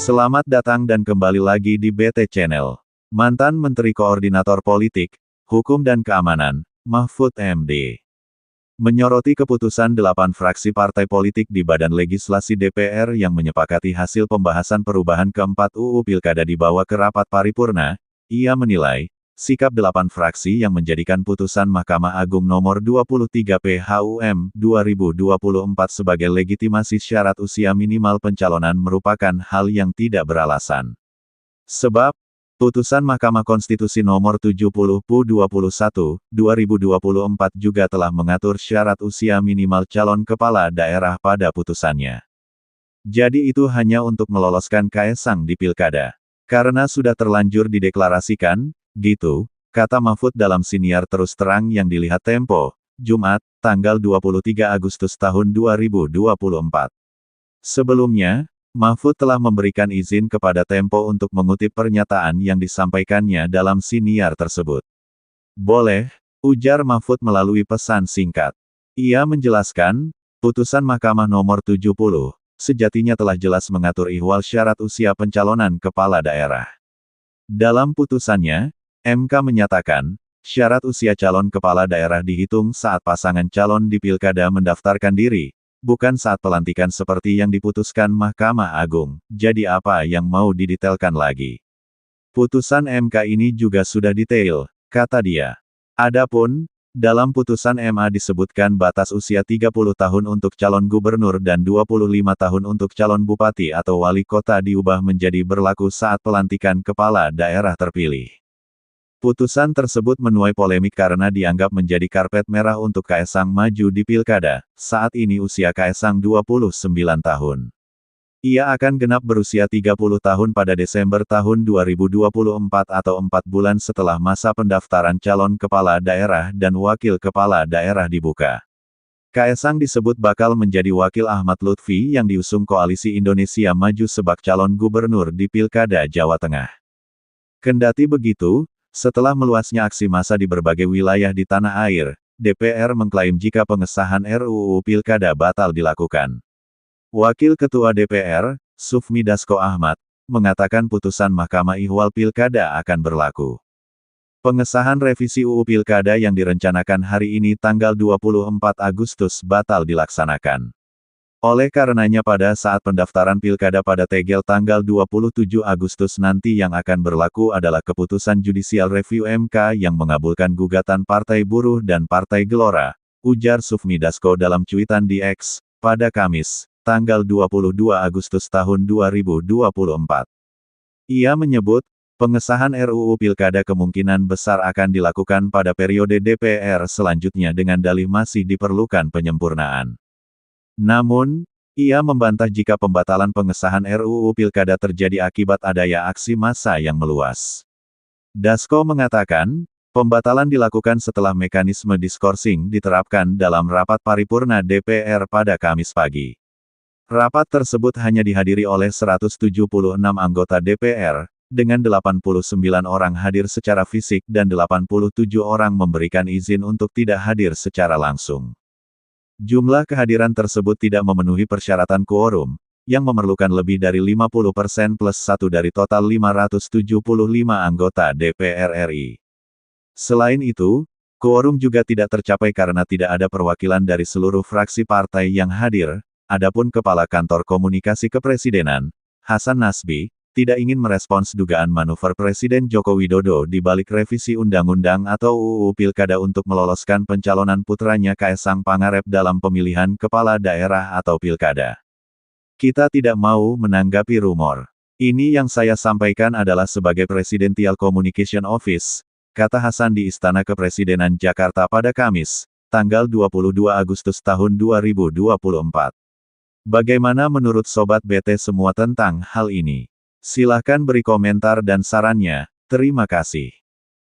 Selamat datang dan kembali lagi di BT Channel. Mantan Menteri Koordinator Politik, Hukum dan Keamanan, Mahfud MD, menyoroti keputusan 8 fraksi partai politik di Badan Legislasi DPR yang menyepakati hasil pembahasan perubahan keempat UU Pilkada dibawa ke rapat paripurna. Ia menilai, sikap 8 fraksi yang menjadikan putusan Mahkamah Agung nomor 23 PHUM 2024 sebagai legitimasi syarat usia minimal pencalonan merupakan hal yang tidak beralasan. Sebab, putusan Mahkamah Konstitusi nomor 70/21, 2024 juga telah mengatur syarat usia minimal calon kepala daerah pada putusannya. Jadi itu hanya untuk meloloskan Kaesang di Pilkada. Karena sudah terlanjur dideklarasikan, gitu, kata Mahfud dalam siniar terus terang yang dilihat Tempo, Jumat, tanggal 23 Agustus tahun 2024. Sebelumnya, Mahfud telah memberikan izin kepada Tempo untuk mengutip pernyataan yang disampaikannya dalam siniar tersebut. Boleh, ujar Mahfud melalui pesan singkat. Ia menjelaskan, putusan Mahkamah nomor 70, sejatinya telah jelas mengatur ihwal syarat usia pencalonan kepala daerah. Dalam putusannya, MK menyatakan, syarat usia calon kepala daerah dihitung saat pasangan calon di Pilkada mendaftarkan diri, bukan saat pelantikan seperti yang diputuskan Mahkamah Agung. Jadi apa yang mau didetailkan lagi? Putusan MK ini juga sudah detail, kata dia. Adapun, dalam putusan MA disebutkan batas usia 30 tahun untuk calon gubernur dan 25 tahun untuk calon bupati atau wali kota diubah menjadi berlaku saat pelantikan kepala daerah terpilih. Putusan tersebut menuai polemik karena dianggap menjadi karpet merah untuk Kaesang maju di Pilkada. Saat ini usia Kaesang 29 tahun. Ia akan genap berusia 30 tahun pada Desember tahun 2024 atau 4 bulan setelah masa pendaftaran calon kepala daerah dan wakil kepala daerah dibuka. Kaesang disebut bakal menjadi wakil Ahmad Lutfi yang diusung Koalisi Indonesia Maju sebagai calon gubernur di Pilkada Jawa Tengah. Kendati begitu, setelah meluasnya aksi massa di berbagai wilayah di tanah air, DPR mengklaim jika pengesahan RUU Pilkada batal dilakukan. Wakil Ketua DPR, Sufmi Dasko Ahmad, mengatakan putusan Mahkamah Ihwal Pilkada akan berlaku. Pengesahan revisi UU Pilkada yang direncanakan hari ini tanggal 24 Agustus batal dilaksanakan. Oleh karenanya pada saat pendaftaran Pilkada pada Tegel tanggal 27 Agustus nanti yang akan berlaku adalah keputusan Judicial Review MK yang mengabulkan gugatan Partai Buruh dan Partai Gelora, ujar Sufmi Dasko dalam cuitan di X, pada Kamis, tanggal 22 Agustus tahun 2024. Ia menyebut, pengesahan RUU Pilkada kemungkinan besar akan dilakukan pada periode DPR selanjutnya dengan dalih masih diperlukan penyempurnaan. Namun, ia membantah jika pembatalan pengesahan RUU Pilkada terjadi akibat adanya aksi massa yang meluas. Dasko mengatakan, pembatalan dilakukan setelah mekanisme diskorsing diterapkan dalam rapat paripurna DPR pada Kamis pagi. Rapat tersebut hanya dihadiri oleh 176 anggota DPR, dengan 89 orang hadir secara fisik dan 87 orang memberikan izin untuk tidak hadir secara langsung. Jumlah kehadiran tersebut tidak memenuhi persyaratan quorum, yang memerlukan lebih dari 50% plus 1 dari total 575 anggota DPR RI. Selain itu, quorum juga tidak tercapai karena tidak ada perwakilan dari seluruh fraksi partai yang hadir. Adapun Kepala Kantor Komunikasi Kepresidenan, Hasan Nasbi, tidak ingin merespons dugaan manuver Presiden Joko Widodo di balik revisi Undang-Undang atau UU Pilkada untuk meloloskan pencalonan putranya Kaesang Pangarep dalam pemilihan kepala daerah atau Pilkada. Kita tidak mau menanggapi rumor. Ini yang saya sampaikan adalah sebagai Presidential Communication Office, kata Hasan di Istana Kepresidenan Jakarta pada Kamis, tanggal 22 Agustus tahun 2024. Bagaimana menurut Sobat BT semua tentang hal ini? Silahkan beri komentar dan sarannya. Terima kasih.